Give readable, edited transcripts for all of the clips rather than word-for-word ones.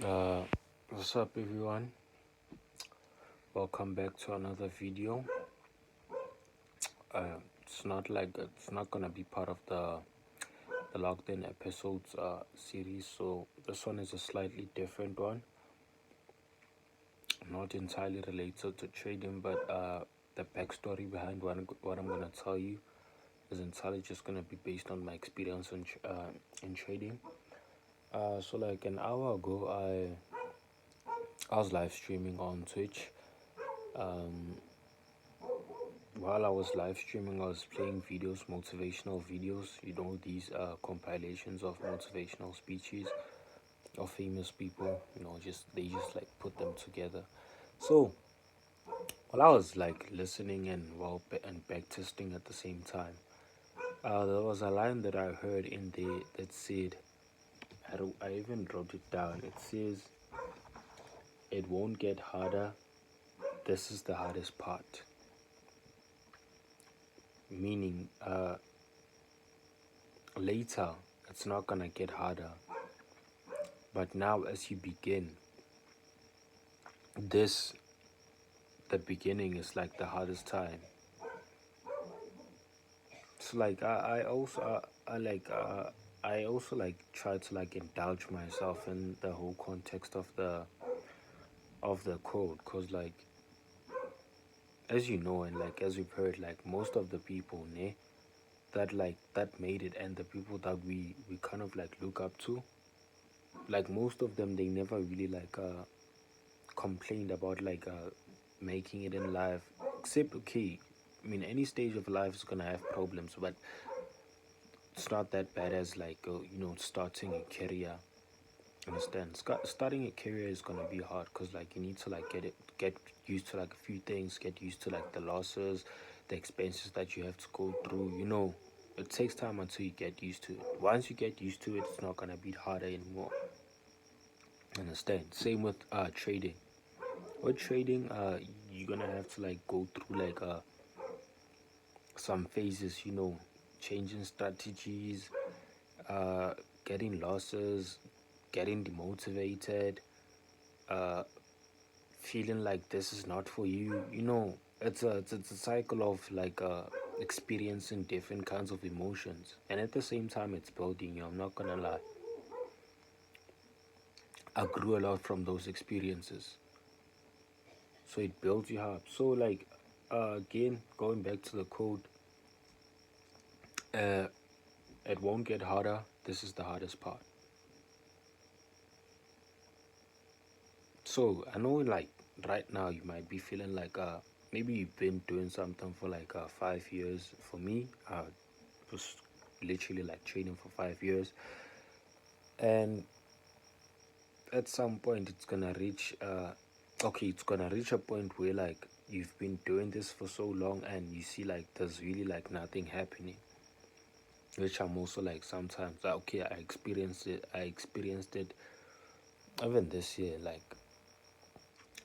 Uh, what's up, everyone? Welcome back to another video. It's not gonna be part of the locked in episodes series. So this one is a slightly different one, not entirely related to trading, but the backstory behind what I'm gonna tell you is entirely just gonna be based on my experience in trading. So like an hour ago, I was live streaming on Twitch. Um, While I was live streaming, I was playing videos, motivational videos, these compilations of motivational speeches of famous people, they just like put them together. So while I was like listening and back testing at the same time, there was a line that I heard in there that said, I even wrote it down. It says, "It won't get harder. This is the hardest part." Meaning, later it's not gonna get harder. But now, as you begin, this the beginning is like the hardest time. So like I also like try to like indulge myself in the whole context of the code, cause like as you know and like as we've heard, like most of the people that made it, and the people that we kind of like look up to, like most of them, they never really complained about making it in life, except, okay, I mean, any stage of life is gonna have problems, but it's not that bad as starting a career. Understand? Starting a career is gonna be hard because like you need to like get used to like a few things, get used to like the losses, the expenses that you have to go through. It takes time until you get used to it. Once you get used to it, it's not gonna be harder anymore. Understand? Same with trading. With trading, you're gonna have to like go through some phases, changing strategies, uh, getting losses, getting demotivated, uh, feeling like this is not for you. It's a cycle of experiencing different kinds of emotions, and at the same time, it's building you. I'm not gonna lie. I grew a lot from those experiences, so it builds you up. So again, going back to the code, uh, it won't get harder. This is the hardest part. So I know like right now you might be feeling like maybe you've been doing something for 5 years. For me, I was literally like training for 5 years, and at some point it's gonna reach a point where like you've been doing this for so long and you see like there's really like nothing happening, which I'm also like sometimes okay, I experienced it even this year, like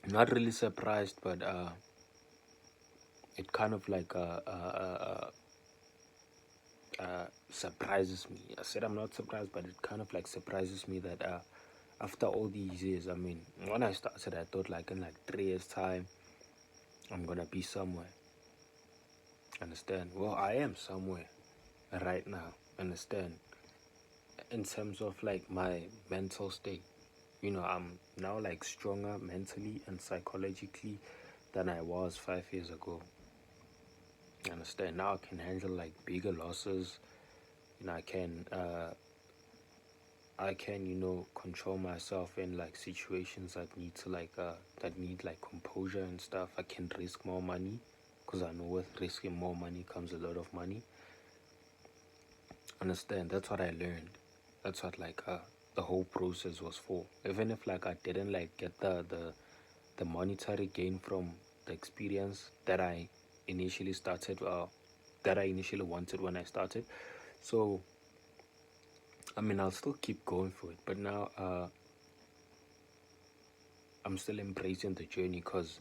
not really surprised, but it kind of surprises me. I said I'm not surprised, but it kind of like surprises me that after all these years, I mean, when I started, I thought like in like 3 years' time, I'm gonna be somewhere. Understand? Well, I am somewhere right now. Understand? In terms of like my mental state, I'm now like stronger mentally and psychologically than I was 5 years ago. Understand? Now I can handle like bigger losses. You know, I can control myself in like situations that need like composure and stuff. I can risk more money because I know with risking more money comes a lot of money. Understand? That's what I learned. That's what the whole process was for. Even if like I didn't like get the monetary gain from the experience initially started that I initially wanted when I started. So I mean, I'll still keep going for it, but now I'm still embracing the journey because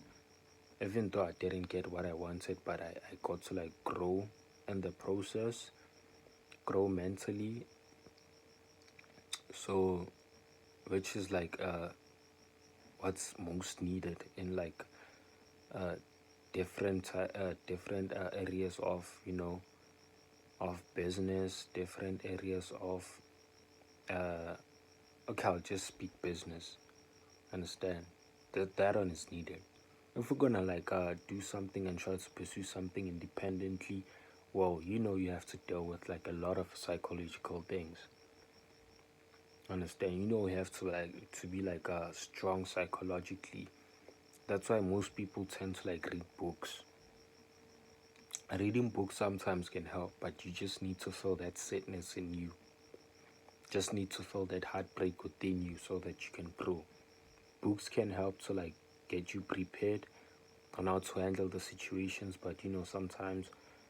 even though I didn't get what I wanted, but I got to like grow in the process, grow mentally. So, which is what's most needed in like uh, different areas of of business, different areas of uh, okay, I'll just speak business. Understand that one is needed. If we're gonna like do something and try to pursue something independently, well, you have to deal with like a lot of psychological things. Understand? We have to like to be like strong psychologically. That's why most people tend to like read books. Reading books sometimes can help, but you just need to feel that sadness in you. Just need to feel that heartbreak within you so that you can grow. Books can help to like get you prepared on how to handle the situations, but sometimes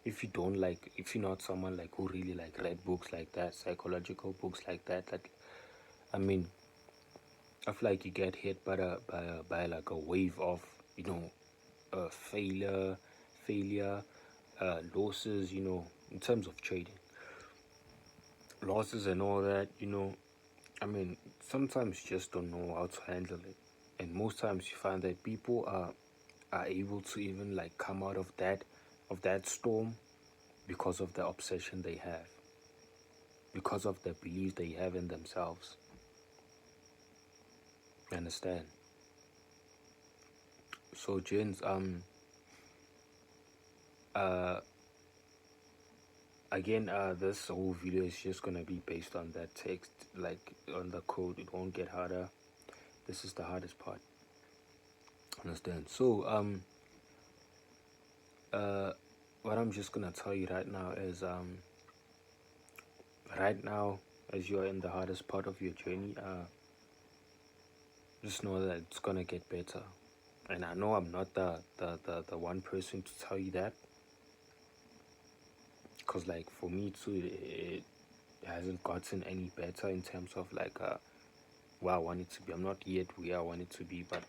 if you're not someone like who really like read books like that, psychological books like that, like I mean, I feel like you get hit by like a wave of failure, failure, losses. In terms of trading, losses and all that. I mean, sometimes you just don't know how to handle it, and most times you find that people are able to even like come out of that storm because of the obsession they have, because of the belief they have in themselves. You understand? So, James, uh, again, this whole video is just gonna be based on that text, like on the code. It won't get harder. This is the hardest part. Understand? So, uh, what I'm just gonna tell you right now is, right now, as you're in the hardest part of your journey, just know that it's gonna get better. And I know I'm not the one person to tell you that, because like for me too, it hasn't gotten any better in terms of like where I want it to be. I'm not yet where I want it to be, but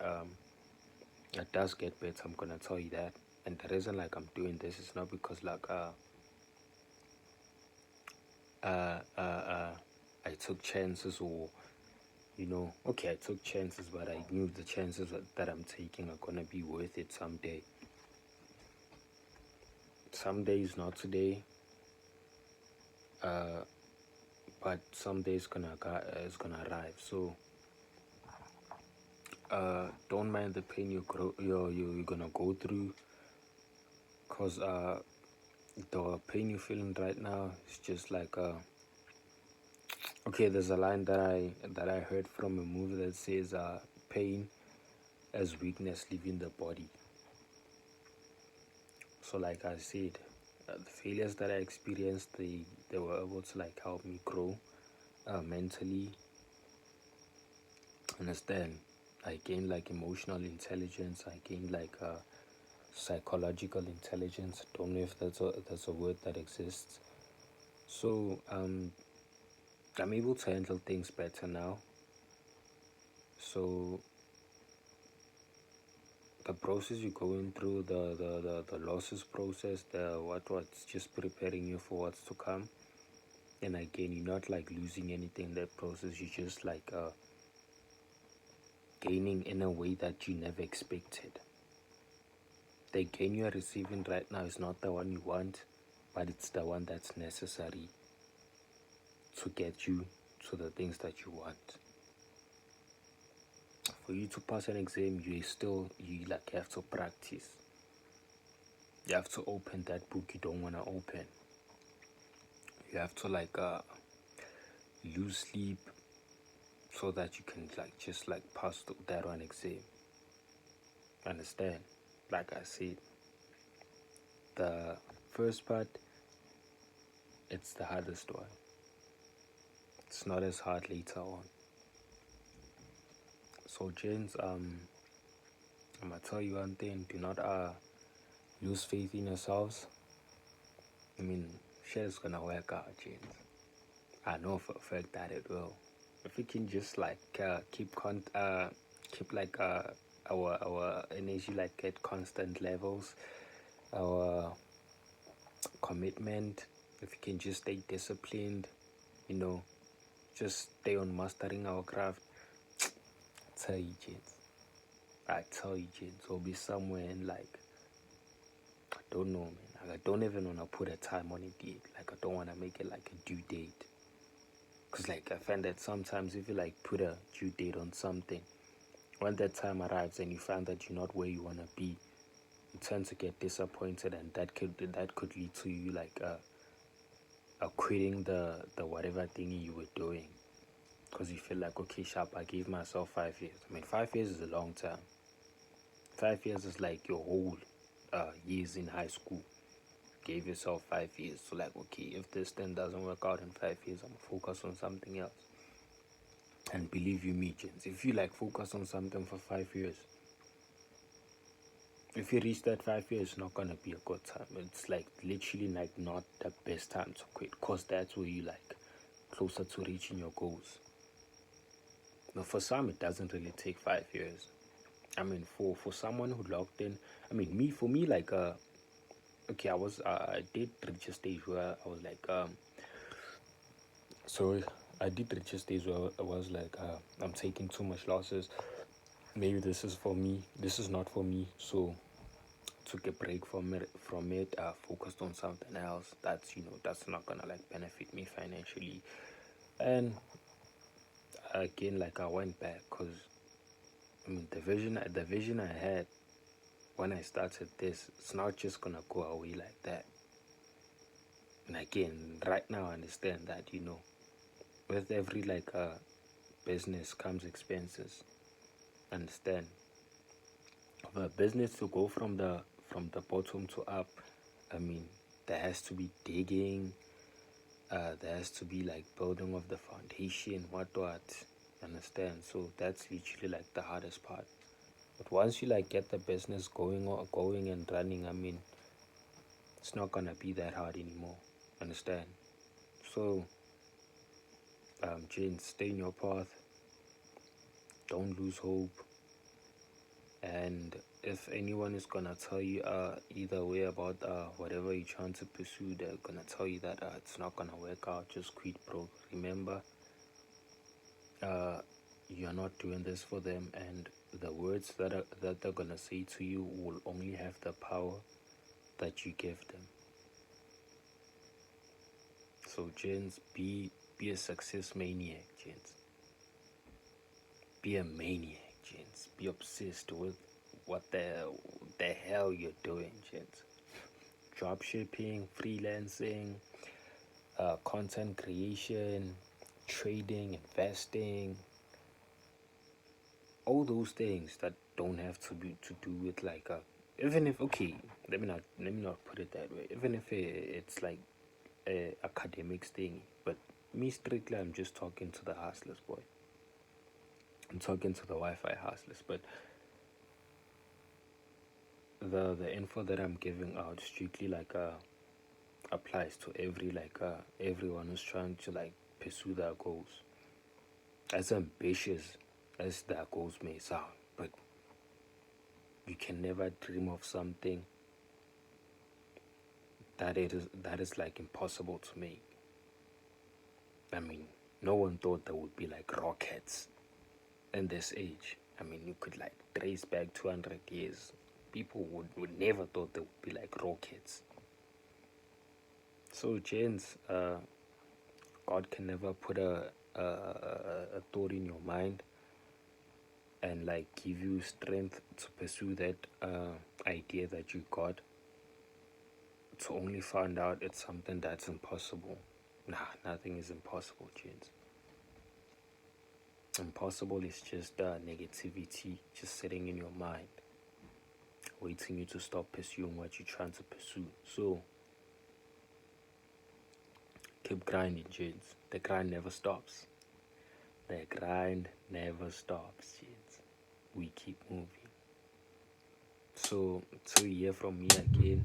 it does get better. I'm gonna tell you that. And the reason like I'm doing this is not because like uh uh uh I took chances, or okay, I took chances, but I knew the chances that I'm taking are gonna be worth it someday. Someday is not today, uh, but someday is gonna arrive. So don't mind the pain you're gonna go through, cause the pain you're feeling right now is just like okay. There's a line that I heard from a movie that says pain as weakness leaving the body. So like I said, the failures that I experienced, they were able to like help me grow mentally. Understand? I gained like emotional intelligence. I gained like psychological intelligence. Don't know if that's a word that exists. So I'm able to handle things better now. So the process you're going through, the losses process, the what's just preparing you for what's to come. And again, you're not like losing anything in that process. You're just like gaining in a way that you never expected. The gain you are receiving right now is not the one you want, but it's the one that's necessary to get you to the things that you want. For you to pass an exam, you like have to practice. You have to open that book you don't wanna open. You have to like lose sleep so that you can like just like pass that one exam. Understand? Like I said, the first part, it's the hardest one. It's not as hard later on. So James, I'm gonna tell you one thing: do not lose faith in yourselves. I mean, shit is gonna work out, James. I know for a fact that it will. If we can just like keep like our energy like at constant levels, our commitment. If we can just stay disciplined, you know, just stay on mastering our craft. Tell you, James. I tell you, James, it'll be somewhere in like, I don't know, man. Like, I don't even want to put a time on it yet. Like, I don't want to make it like a due date. Because, like, I find that sometimes if you, like, put a due date on something, when that time arrives and you find that you're not where you want to be, you tend to get disappointed, and that could lead to you, like, quitting the whatever thing you were doing. Because you feel like, okay, sharp, I gave myself 5 years. I mean, 5 years is a long time. 5 years is like your whole years in high school. Gave yourself 5 years. So like, okay, if this thing doesn't work out in 5 years, I'm gonna focus on something else. And believe you me, gents, if you like focus on something for 5 years, if you reach that 5 years, it's not gonna be a good time. It's like literally like not the best time to quit, cause that's where you like closer to reaching your goals. Now for some it doesn't really take 5 years. I mean for someone who locked in, I mean for me like okay, I did reach a stage where I was like so I did reach a stage where I was like I'm taking too much losses. Maybe this is for me. This is not for me. So took a break from it. Focused on something else. That's not gonna like benefit me financially. And again, like I went back because I mean the vision I had when I started this, it's not just gonna go away like that. And again, right now I understand that with every like business comes expenses. Understand? For a business to go from the bottom to up, I mean there has to be digging, there has to be like building of the foundation, what. Understand? So that's literally like the hardest part. But once you like get the business going and running, I mean it's not gonna be that hard anymore. Understand? So Jane, stay in your path, don't lose hope. And if anyone is gonna tell you either way about whatever you're trying to pursue, they're gonna tell you that it's not gonna work out, just quit, bro. Remember, uh, you're not doing this for them, and the words that they're gonna say to you will only have the power that you give them. So, gents, be a success maniac, gents. Be a maniac, gents. Be obsessed with what the hell you're doing, gents. Drop shipping, freelancing, content creation, trading, investing, all those things that don't have to do with like even if, okay, let me not put it that way. Even if it's like a academics thing, but me strictly, I'm just talking to the hustlers, boy. I'm talking to the Wi-Fi hustlers, but the info that I'm giving out strictly like applies to everyone who's trying to like pursue their goals. As ambitious as their goals may sound, but you can never dream of something that is like impossible to make. I mean, no one thought there would be like rockets in this age. I mean, you could like trace back 200 years. People would never thought there would be like rockets. So, gents, God can never put a thought in your mind and like give you strength to pursue that idea that you got, to only find out it's something that's impossible. Nah, nothing is impossible, gents. Impossible is just negativity just sitting in your mind, waiting you to stop pursuing what you're trying to pursue. So keep grinding, gents. The grind never stops. The grind never stops, gents. We keep moving. So till you hear from me again,